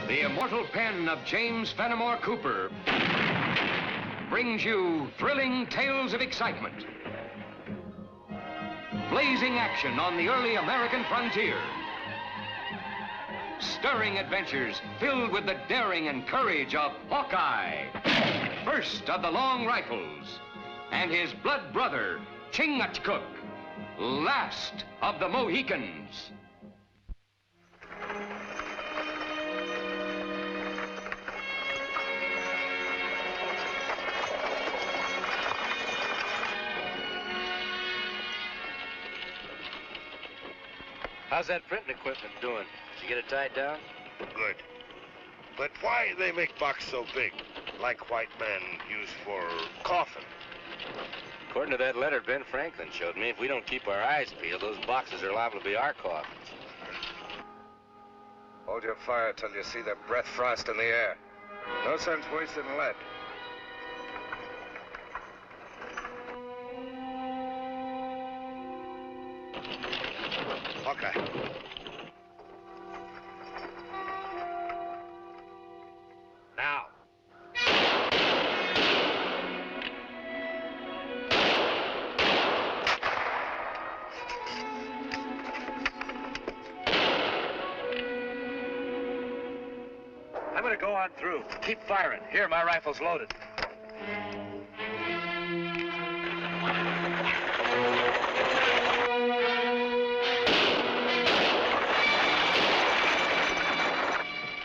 The immortal pen of James Fenimore Cooper brings you thrilling tales of excitement, blazing action on the early American frontier, stirring adventures filled with the daring and courage of Hawkeye, first of the Long Rifles, and his blood brother, Chingachgook, last of the Mohicans. How's that printing equipment doing? Did you get it tied down? Good. But why they make box so big, like white men use for coffin? According to that letter Ben Franklin showed me, if we don't keep our eyes peeled, those boxes are liable to be our coffins. Hold your fire till you see the breath frost in the air. No sense wasting lead. Hawkeye. Now. I'm gonna go on through. Keep firing. Here, my rifle's loaded.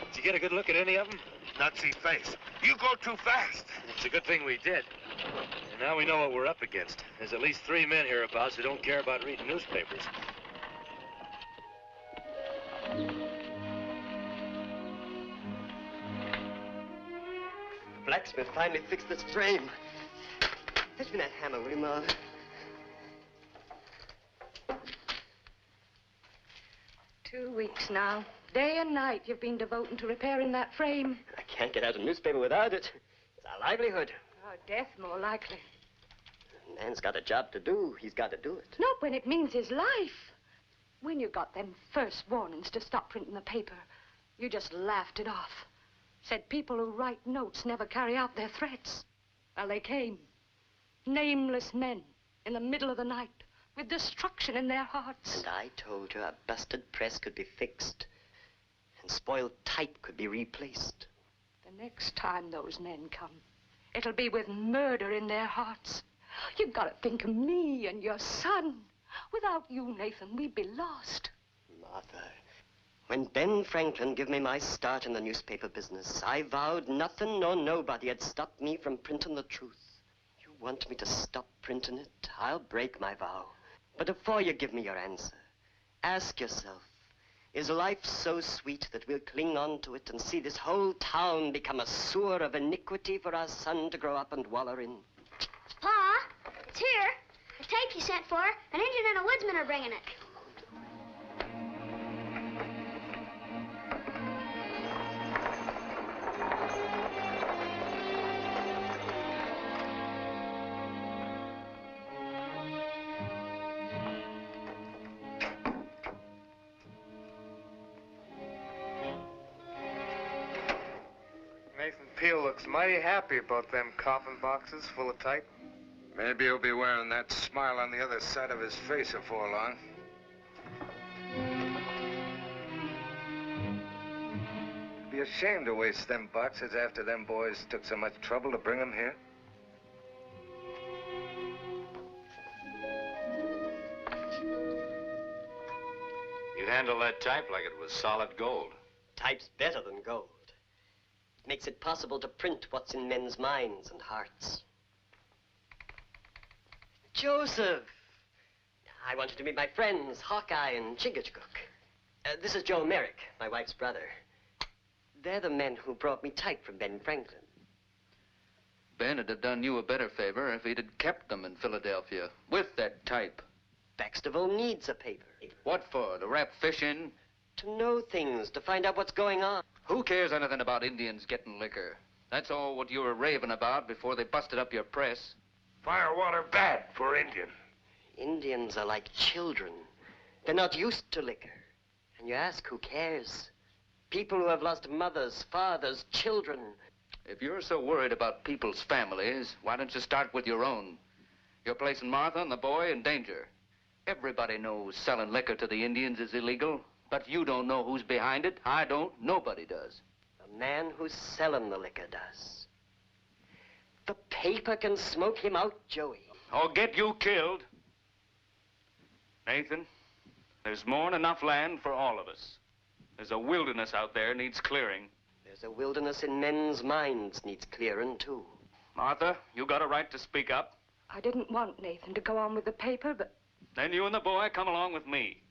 Did you get a good look at any of them? Not see face. You go too fast. It's a good thing we did. And now we know what we're up against. There's at least 3 men hereabouts who don't care about reading newspapers. Blacksmith finally fixed this frame. Fetch me that hammer, will you, Ma? 2 weeks now. Day and night you've been devoting to repairing that frame. I can't get out a newspaper without it. It's our livelihood. Oh, death more likely. A man's got a job to do. He's got to do it. Not when it means his life. When you got them first warnings to stop printing the paper, you just laughed it off. Said people who write notes never carry out their threats. Well, they came. Nameless men in the middle of the night with destruction in their hearts. And I told you a busted press could be fixed and spoiled type could be replaced. The next time those men come, it'll be with murder in their hearts. You've got to think of me and your son. Without you, Nathan, we'd be lost. Martha, when Ben Franklin gave me my start in the newspaper business, I vowed nothing nor nobody had stopped me from printing the truth. You want me to stop printing it? I'll break my vow. But before you give me your answer, ask yourself, is life so sweet that we'll cling on to it and see this whole town become a sewer of iniquity for our son to grow up and waller in? Pa, it's here. The tape you sent for, an Indian and a woodsman are bringing it. Nathan Peel looks mighty happy about them coffin boxes full of type. Maybe he'll be wearing that smile on the other side of his face before long. It'd be a shame to waste them boxes after them boys took so much trouble to bring them here. You handle that type like it was solid gold. Type's better than gold. It makes it possible to print what's in men's minds and hearts. Joseph! I wanted to meet my friends, Hawkeye and Chingachgook. This is Joe Merrick, my wife's brother. They're the men who brought me type from Ben Franklin. Ben would have done you a better favor if he'd have kept them in Philadelphia with that type. Baxterville needs a paper. What for? To wrap fish in? To know things, to find out what's going on. Who cares anything about Indians getting liquor? That's all what you were raving about before they busted up your press. Firewater bad for Indian. Indians are like children. They're not used to liquor. You ask, who cares? People who have lost mothers, fathers, children. If you're so worried about people's families, why don't you start with your own? You're placing Martha and the boy in danger. Everybody knows selling liquor to the Indians is illegal, but you don't know who's behind it. I don't. Nobody does. The man who's selling the liquor does. The paper can smoke him out, Joey. Or get you killed. Nathan, there's more than enough land for all of us. There's a wilderness out there needs clearing. There's a wilderness in men's minds needs clearing, too. Martha, you got a right to speak up. I didn't want Nathan to go on with the paper, but Then you and the boy come along with me.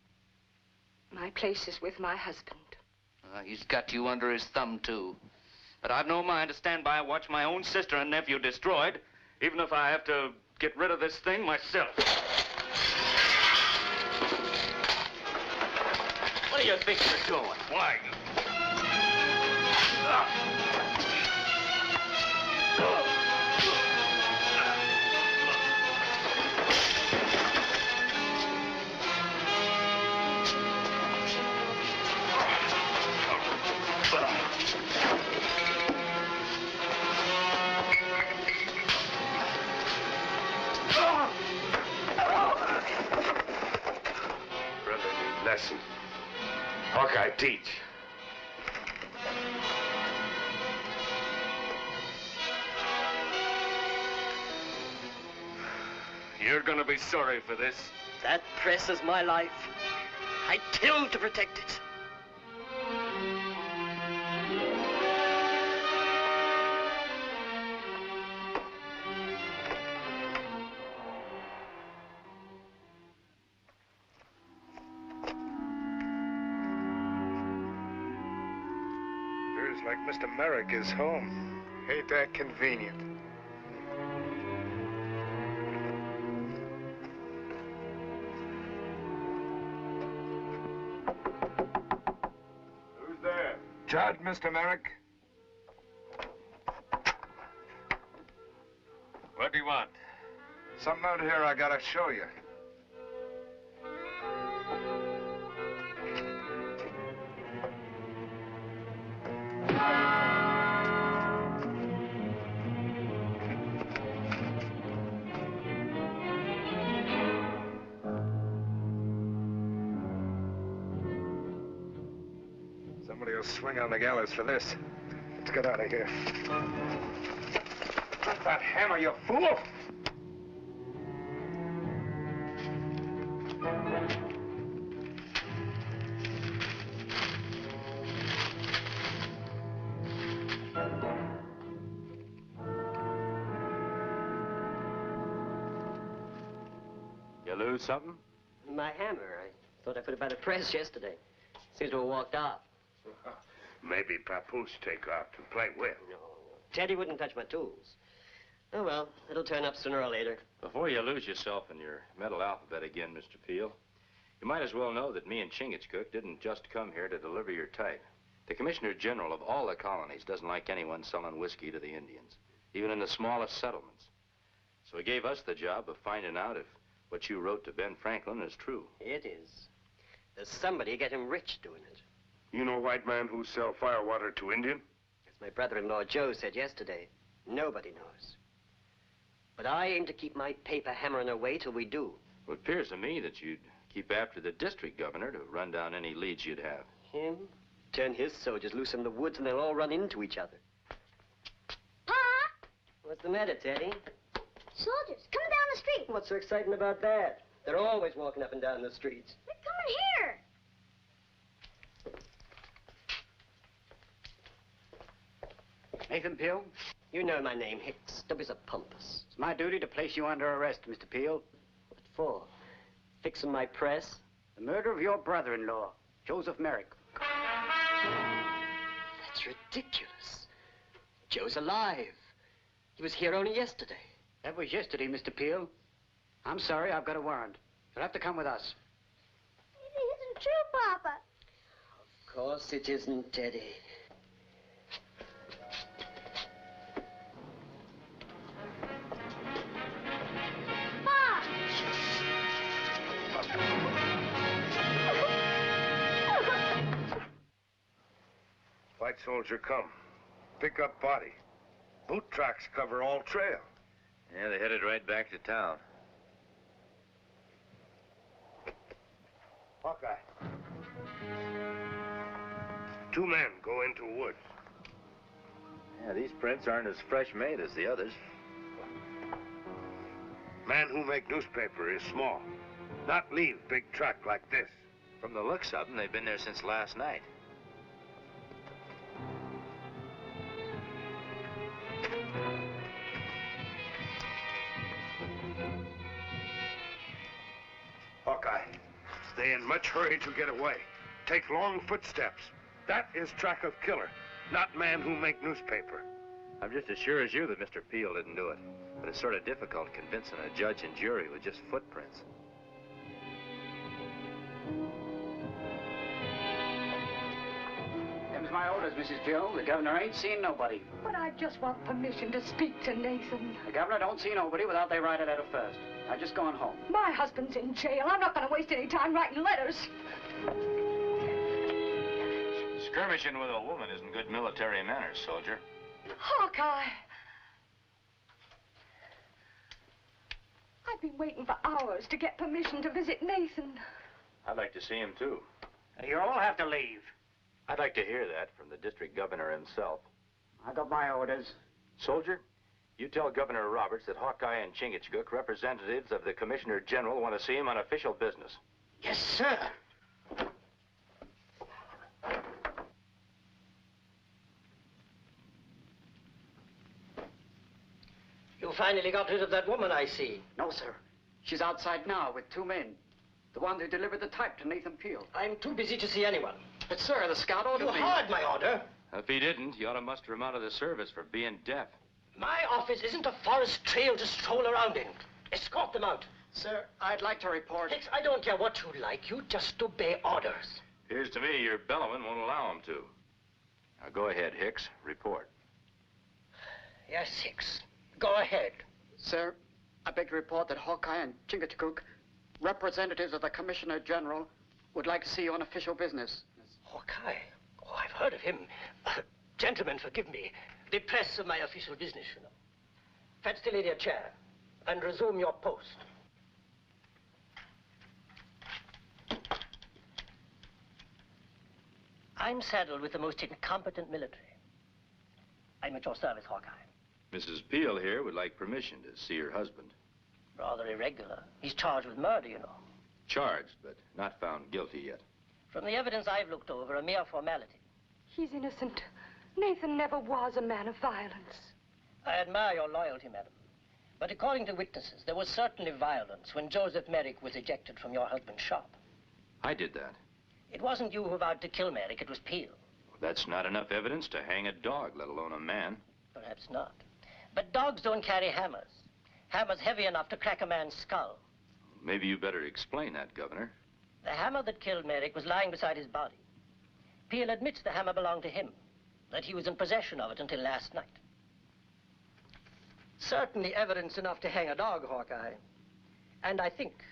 my place is with my husband. He's got you under his thumb, too. But I've no mind to stand by and watch my own sister and nephew destroyed, even if I have to get rid of this thing myself. What do you think you're doing? Why? Brother need lesson. Hawkeye teach. You're gonna be sorry for this. That press is my life. I killed to protect it. Appears like Mr. Merrick is home. Ain't that convenient? Who's there? Judd, Mr. Merrick. What do you want? Something out here I gotta show you. Somebody will swing on the gallows for this. Let's get out of here. Drop that hammer, you fool! You lose something? My hammer. I thought I put it by the press yesterday. Seems to have walked off. Maybe Papoose take off to play with. No. Teddy wouldn't touch my tools. Oh, well, it'll turn up sooner or later. Before you lose yourself in your metal alphabet again, Mr. Peel, you might as well know that me and Chingachgook didn't just come here to deliver your type. The Commissioner General of all the colonies doesn't like anyone selling whiskey to the Indians, even in the smallest settlements. So he gave us the job of finding out if what you wrote to Ben Franklin is true. It is. There's somebody getting rich doing it. You know white man who sell firewater to Indian? As my brother-in-law Joe said yesterday, nobody knows. But I aim to keep my paper hammering away till we do. Well, it appears to me that you'd keep after the district governor to run down any leads you'd have. Him? Turn his soldiers loose in the woods and they'll all run into each other. Pa! What's the matter, Teddy? Soldiers, coming down the street. What's so exciting about that? They're always walking up and down the streets. They're coming here. Nathan Peel, You know my name, Hicks. Don't be so pompous. it's my duty to place you under arrest, Mr. Peel. What for? Fixing my press? The murder of your brother-in-law, Joseph Merrick. That's ridiculous. Joe's alive. He was here only yesterday. That was yesterday, Mr. Peel. I'm sorry, I've got a warrant. You'll have to come with us. It isn't true, Papa. Of course it isn't, Teddy. Pa! soldier, come. Pick up body. Boot tracks cover all trail. Yeah, they headed right back to town. Hawkeye. 2 men go into woods. Yeah, these prints aren't as fresh made as the others. Man who make newspaper is small. Not leave big truck like this. From the looks of them, they've been there since last night. Hawkeye, they in much hurry to get away. Take long footsteps. That is track of killer, not man who make newspaper. I'm just as sure as you that Mr. Peel didn't do it. But it's sort of difficult convincing a judge and jury with just footprints. Them's my orders, Mrs. Peel. The governor ain't seen nobody. But I just want permission to speak to Nathan. The governor don't see nobody without they write a letter first. I just going home. My husband's in jail. I'm not going to waste any time writing letters. Skirmishing with a woman isn't good military manners, soldier. Hawkeye! I've been waiting for hours to get permission to visit Nathan. I'd like to see him, too. You all have to leave. I'd like to hear that from the district governor himself. I got my orders. Soldier, you tell Governor Roberts that Hawkeye and Chingachgook, representatives of the Commissioner General, want to see him on official business. Yes, sir. You finally got rid of that woman, I see. No, sir. She's outside now with 2 men. The one who delivered the type to Nathan Peel. I'm too busy to see anyone. But, sir, the scout ordered You me. heard my order. If he didn't, you ought to muster him out of the service for being deaf. My office isn't a forest trail to stroll around in. Escort them out. Sir, I'd like to report... Hicks, I don't care what you like. You just obey orders. Appears to me your bellowing won't allow him to. Now go ahead, Hicks. Report. Yes, Hicks. Go ahead. Sir, I beg to report that Hawkeye and Chingachgook, representatives of the Commissioner General, would like to see you on official business. Hawkeye? Oh, I've heard of him. Gentlemen, forgive me. The press of my official business, you know. Fetch the lady a chair and resume your post. I'm saddled with the most incompetent military. I'm at your service, Hawkeye. Mrs. Peel here would like permission to see her husband. Rather irregular. He's charged with murder, you know. Charged, but not found guilty yet. From the evidence I've looked over, a mere formality. He's innocent. Nathan never was a man of violence. I admire your loyalty, madam. But according to witnesses, there was certainly violence when Joseph Merrick was ejected from your husband's shop. I did that. It wasn't you who vowed to kill Merrick, it was Peel. That's not enough evidence to hang a dog, let alone a man. Perhaps not. But dogs don't carry hammers. Hammers heavy enough to crack a man's skull. Maybe you better explain that, Governor. The hammer that killed Merrick was lying beside his body. Peel admits the hammer belonged to him, that he was in possession of it until last night. Certainly evidence enough to hang a dog, Hawkeye. And I think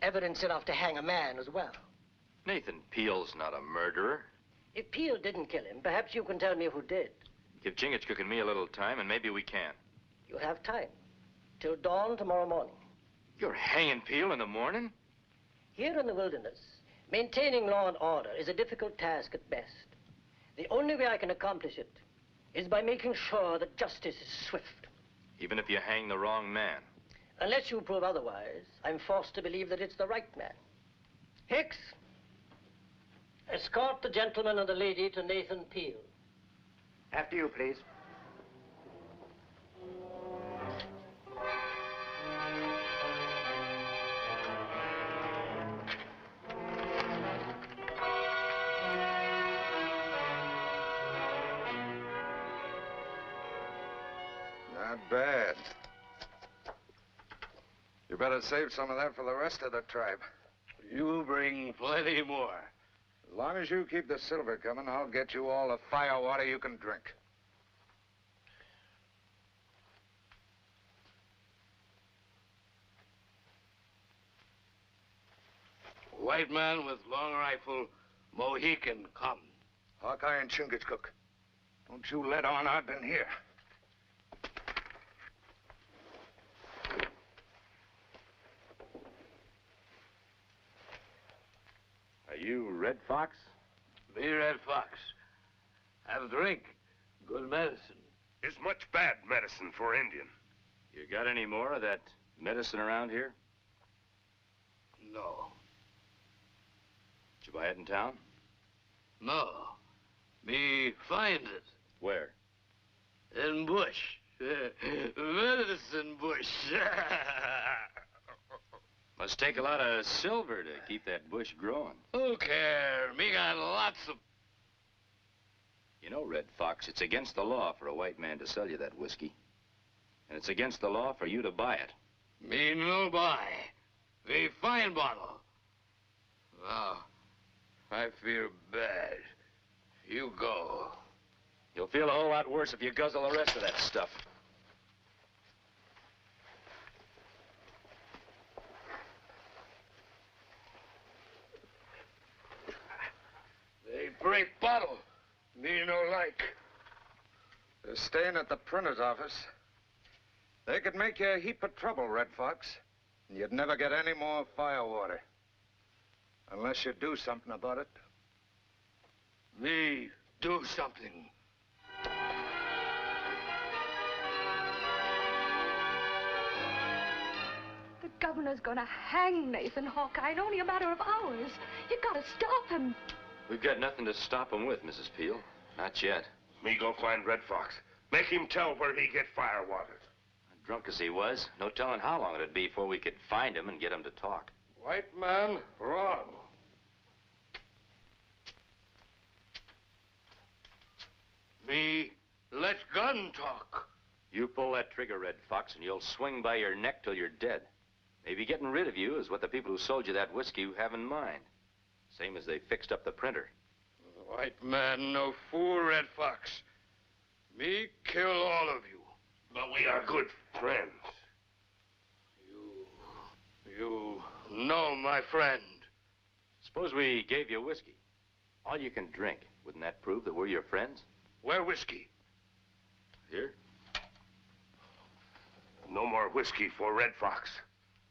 evidence enough to hang a man as well. Nathan Peel's not a murderer. If Peel didn't kill him, perhaps you can tell me who did. Give Chingachgook and me a little time, and maybe we can. You have time. Till dawn tomorrow morning. You're hanging Peel in the morning? Here in the wilderness, maintaining law and order is a difficult task at best. The only way I can accomplish it is by making sure that justice is swift. Even if you hang the wrong man? Unless you prove otherwise, I'm forced to believe that it's the right man. Hicks, escort the gentleman and the lady to Nathan Peel. After you, please. Not bad. You better save some of that for the rest of the tribe. You bring plenty more. As long as you keep the silver coming, I'll get you all the fire water you can drink. White man with long rifle, Mohican, come. Hawkeye and Chingachgook. Don't you let on I've been here. Are you Red Fox? Me, Red Fox. Have a drink. Good medicine. Is much bad medicine for Indian. You got any more of that medicine around here? No. Did you buy it in town? No. Me find it. Where? In bush. Medicine bush. Must take a lot of silver to keep that bush growing. Who care? Me got lots of... You know, Red Fox, it's against the law for a white man to sell you that whiskey. And it's against the law for you to buy it. Me no buy. Me fine bottle. Now, I feel bad. You go. You'll feel a whole lot worse if you guzzle the rest of that stuff. They break bottle. Me no like. They're staying at the printer's office. They could make you a heap of trouble, Red Fox. And you'd never get any more firewater. Unless you do something about it. Me do something. The governor's gonna hang Nathan Hawkeye in only a matter of hours. You gotta stop him. We've got nothing to stop him with, Mrs. Peel. Not yet. Me go find Red Fox. Make him tell where he get firewater. Drunk as he was, no telling how long it'd be before we could find him and get him to talk. White man, wrong. Me let gun talk. You pull that trigger, Red Fox, and you'll swing by your neck till you're dead. Maybe getting rid of you is what the people who sold you that whiskey have in mind. Same as they fixed up the printer. White man no fool, Red Fox. Me kill all of you. But we are good friends. You know my friend. Suppose we gave you whiskey. All you can drink. Wouldn't that prove that we're your friends? Where whiskey? Here. No more whiskey for Red Fox.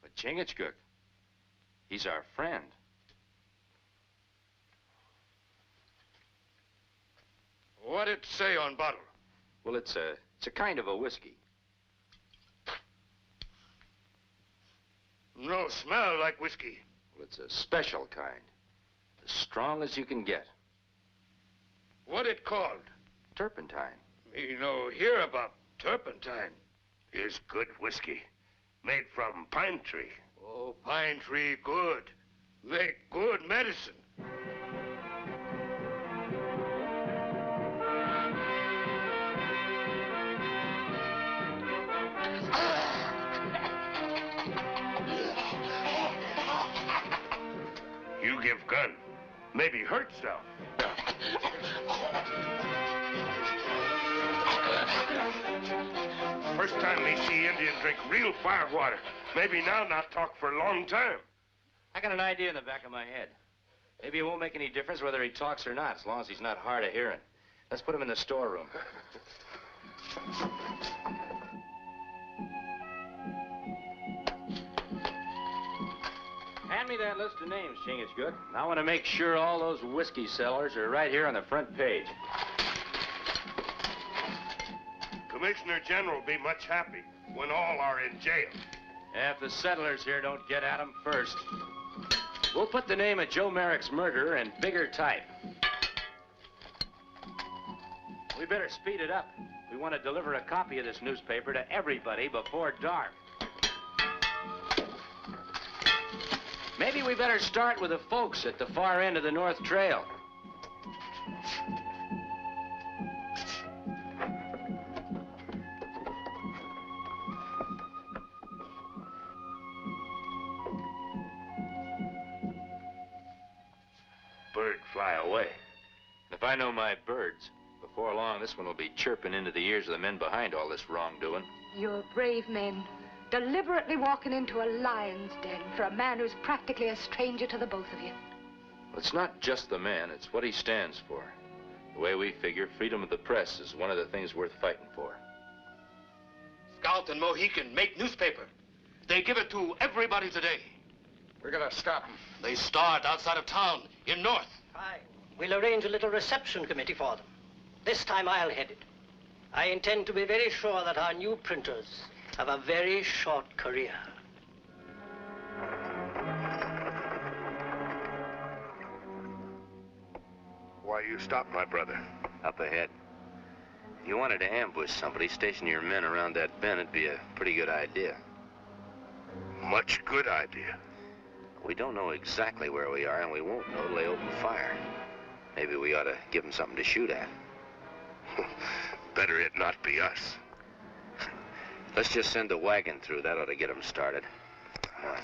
But Chingachgook, he's our friend. What it say on bottle? Well, it's a kind of a whiskey. No smell like whiskey. Well, it's a special kind. As strong as you can get. What it called? Turpentine. Me no hear about turpentine. Is good whiskey. Made from pine tree. Oh, pine tree good. Make good medicine. You give gun. Maybe hurt self. First time me see Indian drink real firewater. Maybe now not talk for a long time. I got an idea in the back of my head. Maybe it won't make any difference whether he talks or not, as long as he's not hard of hearing. Let's put him in the storeroom. Hand me that list of names, Chingachgook. I want to make sure all those whiskey sellers are right here on the front page. Commissioner General will be much happy when all are in jail. If the settlers here don't get at him first, we'll put the name of Joe Merrick's murderer in bigger type. We better speed it up. We want to deliver a copy of this newspaper to everybody before dark. Maybe we better start with the folks at the far end of the North Trail. Bird fly away. If I know my birds, before long this one will be chirping into the ears of the men behind all this wrongdoing. You're brave men, deliberately walking into a lion's den for a man who's practically a stranger to the both of you. Well, it's not just the man, it's what he stands for. The way we figure, freedom of the press is one of the things worth fighting for. Scout and Mohican make newspaper. They give it to everybody today. We're gonna stop them. They start outside of town, in north. Fine. We'll arrange a little reception committee for them. This time I'll head it. I intend to be very sure that our new printers have a very short career. Why you stop, my brother? Up ahead. If you wanted to ambush somebody, station your men around that bend. It'd be a pretty good idea. Much good idea. We don't know exactly where we are, and we won't know till they open fire. Maybe we ought to give them something to shoot at. Better it not be us. Let's just send a wagon through. That ought to get them started. Come on.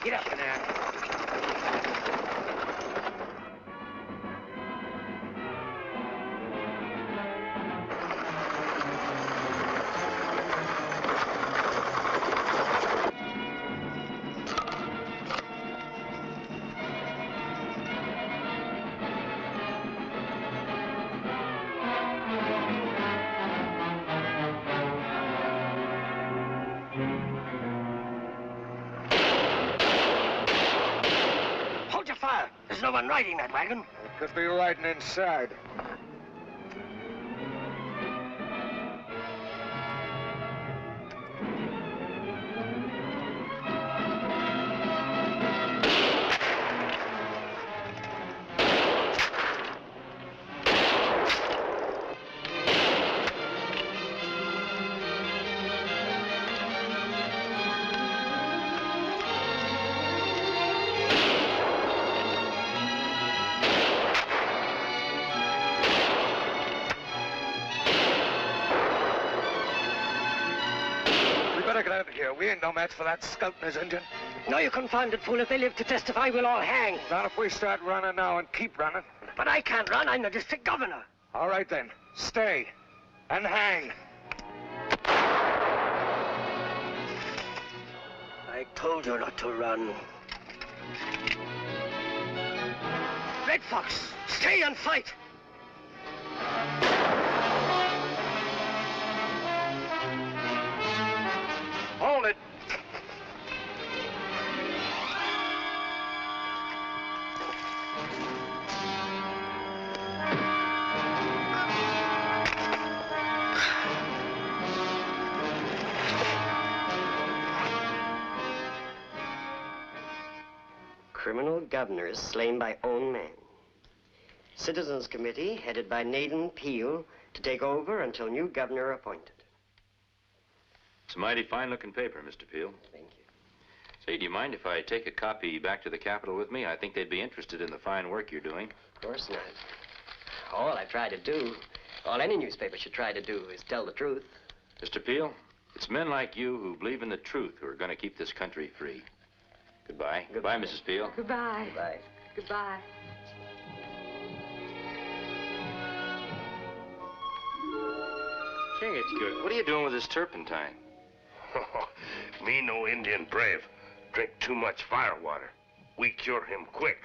Get up in there. There's no one riding that wagon. It could be riding inside. Get out of here. We ain't no match for that scout and his engine. No, you confounded fool. If they live to testify, we'll all hang. Not if we start running now and keep running. But I can't run. I'm the district governor. All right, then. Stay. And hang. I told you not to run. Red Fox, stay and fight. Hold it. Criminal governor is slain by own men. Citizens Committee, headed by Nathan Peel, to take over until new governor appointed. It's a mighty fine-looking paper, Mr. Peel. Thank you. Say, do you mind if I take a copy back to the Capitol with me? I think they'd be interested in the fine work you're doing. Of course not. All I try to do, all any newspaper should try to do, is tell the truth. Mr. Peel, it's men like you who believe in the truth who are going to keep this country free. Goodbye. Goodbye, Mrs. Peel. Goodbye. Goodbye. Goodbye. King, it's good. What are you doing with this turpentine? Me no Indian brave. Drink too much fire water. We cure him quick.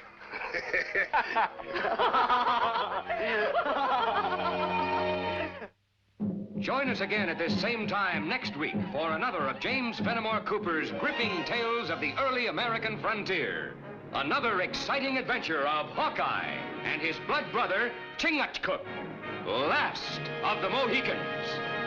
Join us again at this same time next week for another of James Fenimore Cooper's gripping tales of the early American frontier. Another exciting adventure of Hawkeye and his blood brother, Chingachgook, last of the Mohicans.